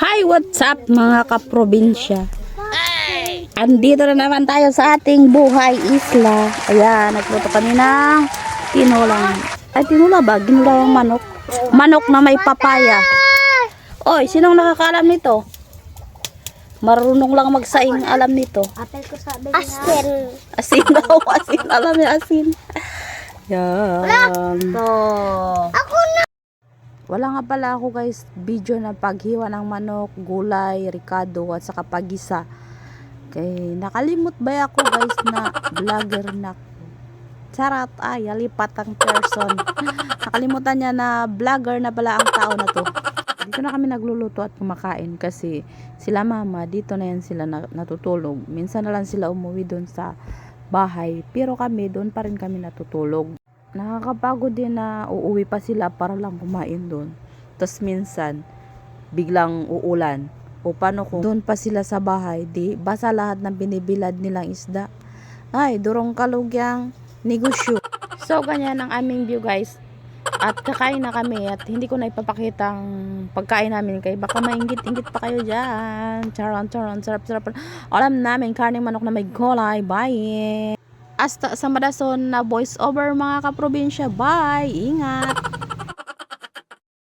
Hi, what's up mga kaprobinsya? Andito na naman tayo sa ating buhay isla. Ayan, nagluto kami ng tinulang. Ay, tinula ba? Ginula yung manok. Manok na may papaya. Oy, sinong nakakaalam nito? Marunong lang magsaing alam nito. Asin. Asin daw, asin. Alam niya asin. Yan. Wala nga pala ako guys video na paghiwa ng manok, gulay, ricado at saka pagisa. Kay nakalimot ba ako guys na vlogger na charat ay lipat ang person. Nakalimutan niya na vlogger na pala ang tao na to. Dito na kami nagluluto at kumakain kasi sila mama dito na yan sila natutulog. Minsan na lang sila umuwi doon sa bahay pero kami doon pa rin kami natutulog. Nakakapagod din na uuwi pa sila para lang kumain doon. Tapos minsan, biglang uulan. O paano kung doon pa sila sa bahay, di basa lahat ng binibilad nilang isda. Ay, durong kalugyang negosyo. So, ganyan ang aming view guys. At kakain na kami at hindi ko na ipapakita ang pagkain namin kay baka maingit-ingit pa kayo dyan. Charon, sarap-sarap. Alam namin, karning manok na may gulay. Bye! Hasta sa Madason na voice over mga kaprobinsya. Bye! Ingat!